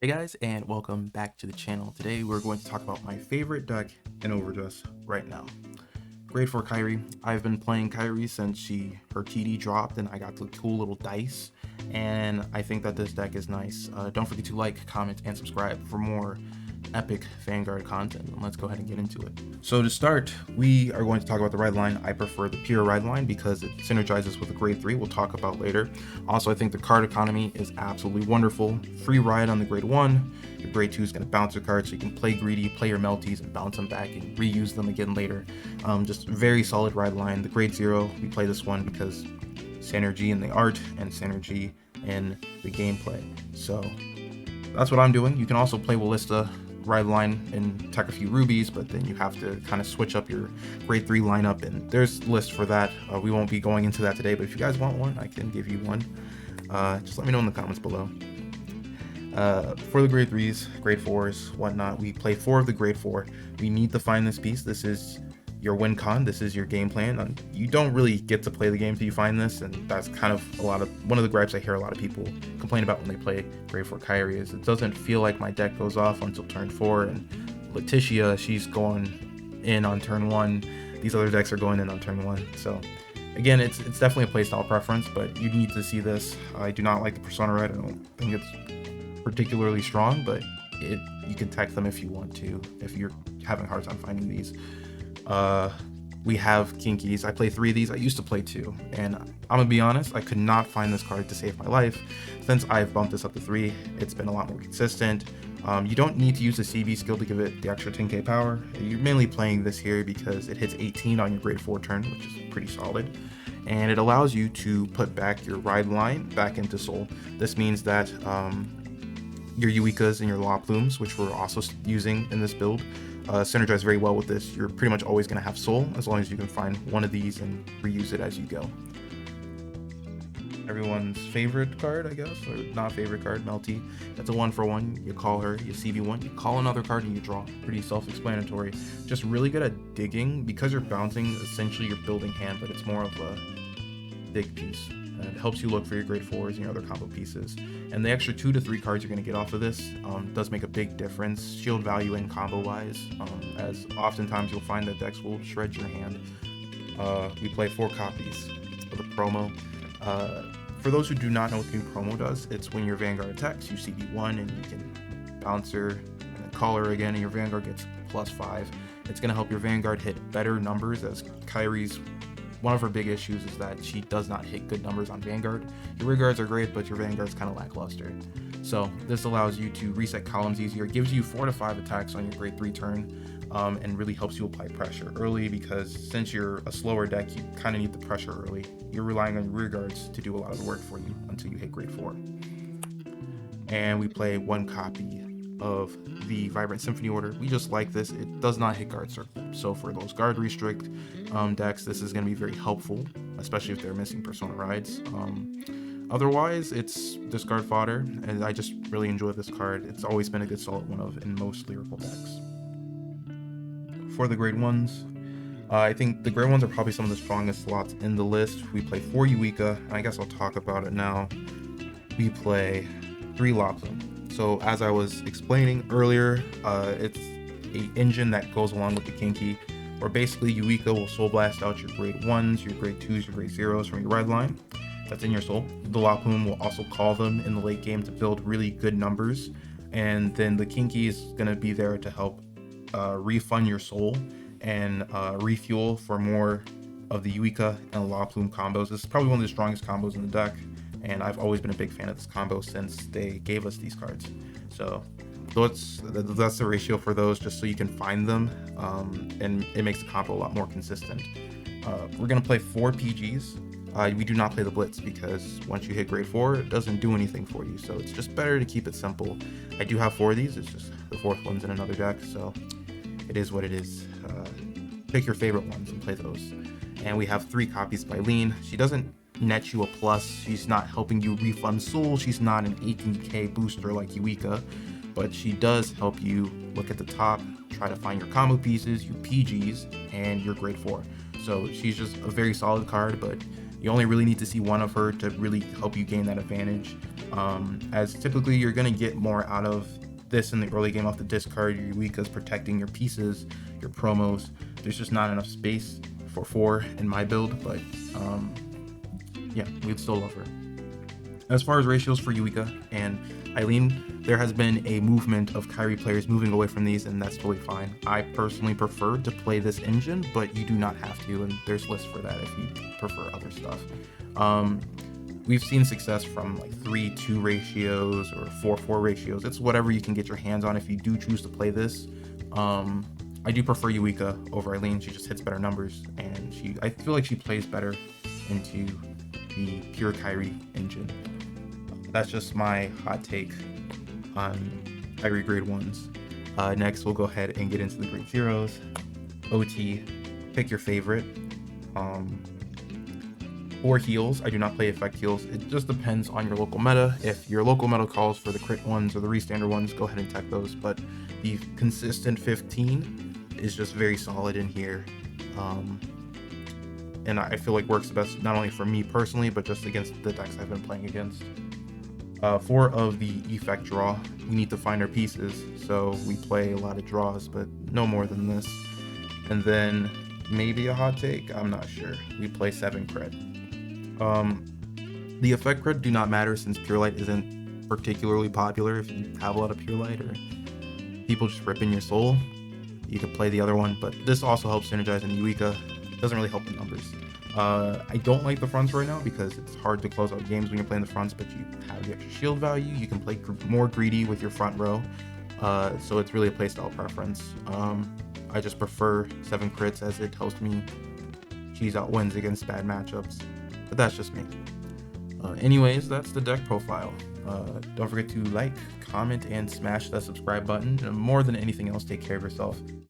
Hey guys, and welcome back to the channel. Today we're going to talk about my favorite deck in Overdress right now. Great for Kairi. I've been playing Kairi since her TD dropped and I got the cool little dice, and I think that this deck is nice. Don't forget to like, comment, and subscribe for more epic Vanguard content, and let's go ahead and get into it. So to start, we are going to talk about the ride line. I prefer the pure ride line because it synergizes with the grade 3 we'll talk about later. Also, I think the card economy is absolutely wonderful. Free ride on the grade 1. Your grade 2 is going to bounce your cards so you can play greedy, play your melties, and bounce them back and reuse them again later. Just very solid ride line. The grade 0, we play this one because synergy in the art and synergy in the gameplay. So that's what I'm doing. You can also play Wallista ride line and tech a few rubies, but then you have to kind of switch up your grade 3 lineup, and there's lists for that. We won't be going into that today, but if you guys want one, I can give you one. Just let me know in the comments below. For the grade 3s, grade 4s, whatnot, we play 4 of the grade 4. We need to find this piece. This is your win con, this is your game plan. You don't really get to play the game till you find this, and that's kind of one of the gripes I hear a lot of people complain about when they play grade 4 Kairi is it doesn't feel like my deck goes off until turn 4, and Letitia, she's going in on turn 1. These other decks are going in on turn 1. So again, it's definitely a playstyle preference, but you need to see this. I do not like the Persona Red. I don't think it's particularly strong, but you can tech them if you want to, if you're having a hard time finding these. We have Kinkies. I play 3 of these. I used to play 2, and I'm gonna be honest, I could not find this card to save my life. Since I've bumped this up to 3, it's been a lot more consistent. You don't need to use the CB skill to give it the extra 10k power. You're mainly playing this here because it hits 18 on your grade 4 turn, which is pretty solid, and it allows you to put back your ride line back into Soul. This means that your Yuikas and your Law Plumes, which we're also using in this build, synergize very well with this. You're pretty much always going to have Soul as long as you can find one of these and reuse it as you go. Everyone's favorite card, I guess, or not favorite card, Melty. That's a 1-for-1. You call her, you CB1, you call another card, and you draw. Pretty self-explanatory. Just really good at digging. Because you're bouncing, essentially you're building hand, but it's more of a dig piece. It helps you look for your grade 4s and your other combo pieces. And the extra 2 to 3 cards you're going to get off of this does make a big difference, shield value and combo wise, as oftentimes you'll find that decks will shred your hand. We play 4 copies of the promo. For those who do not know what the new promo does, it's when your Vanguard attacks, you CB1 and you can bounce her and then call her again, and your Vanguard gets +5. It's going to help your Vanguard hit better numbers, as Kairi's one of her big issues is that she does not hit good numbers on Vanguard. Your rear guards are great, but your Vanguard's kind of lackluster. So this allows you to reset columns easier, gives you 4 to 5 attacks on your grade 3 turn, and really helps you apply pressure early, because since you're a slower deck, you kind of need the pressure early. You're relying on your rear guards to do a lot of the work for you until you hit grade 4. And we play 1 copy of the Vibrant Symphony Order. We just like this. It does not hit guard circle, so for those guard restrict decks, this is going to be very helpful, especially if they're missing Persona rides. Otherwise, it's discard fodder, and I just really enjoy this card. It's always been a good solid one of in most lyrical decks. For the grade 1s, I think the grade 1s are probably some of the strongest slots in the list. We play 4 Eureka, and I guess I'll talk about it now. We play 3 Lopsum. So as I was explaining earlier, it's an engine that goes along with the Kinky, where basically Eureka will Soul Blast out your grade 1s, your grade 2s, your grade 0s from your ride line. That's in your Soul. The Lapum will also call them in the late game to build really good numbers, and then the Kinky is going to be there to help refund your Soul and refuel for more of the Eureka and La Plume combos. This is probably one of the strongest combos in the deck, and I've always been a big fan of this combo since they gave us these cards. So that's the ratio for those, just so you can find them, and it makes the combo a lot more consistent. We're going to play 4 PGs. We do not play the Blitz because once you hit grade 4, it doesn't do anything for you, so it's just better to keep it simple. I do have 4 of these, it's just the 4th one's in another deck, so it is what it is. Pick your favorite ones and play those. And we have 3 copies by Lean. She doesn't net you a plus, she's not helping you refund Soul, she's not an 18k booster like Eureka, but she does help you look at the top, try to find your combo pieces, your PGs, and your grade 4. So she's just a very solid card, but you only really need to see one of her to really help you gain that advantage. as typically you're going to get more out of this in the early game off the discard. Your Eureka's protecting your pieces, your promos. There's just not enough space for 4 in my build, but yeah, we'd still love her. As far as ratios for Eureka and Eileen, there has been a movement of Kairi players moving away from these, and that's totally fine. I personally prefer to play this engine, but you do not have to, and there's lists for that if you prefer other stuff. We've seen success from like 3-2 ratios or 4-4 ratios. It's whatever you can get your hands on if you do choose to play this. I do prefer Eureka over Eileen. She just hits better numbers, and I feel like she plays better into the pure Kairi engine. That's just my hot take on Kairi grade 1s. Next, we'll go ahead and get into the grade 0s. OT, pick your favorite. For heals, I do not play effect heals. It just depends on your local meta. If your local meta calls for the crit ones or the restander ones, go ahead and tech those. But the consistent 15 is just very solid in here. And I feel like works best not only for me personally, but just against the decks I've been playing against. 4 of the effect draw, we need to find our pieces, so we play a lot of draws, but no more than this. And then maybe a hot take, I'm not sure. We play 7 crit. The effect crit do not matter since Pure Light isn't particularly popular. If you have a lot of Pure Light or people just ripping your soul, you could play the other one, but this also helps synergize in Eureka. It doesn't really help the numbers. I don't like the fronts right now because it's hard to close out games when you're playing the fronts, but you have the extra shield value. You can play more greedy with your front row, so it's really a playstyle preference. I just prefer 7 crits as it helps me cheese out wins against bad matchups, but that's just me. Anyways, that's the deck profile. Don't forget to like, comment, and smash that subscribe button. And more than anything else, take care of yourself.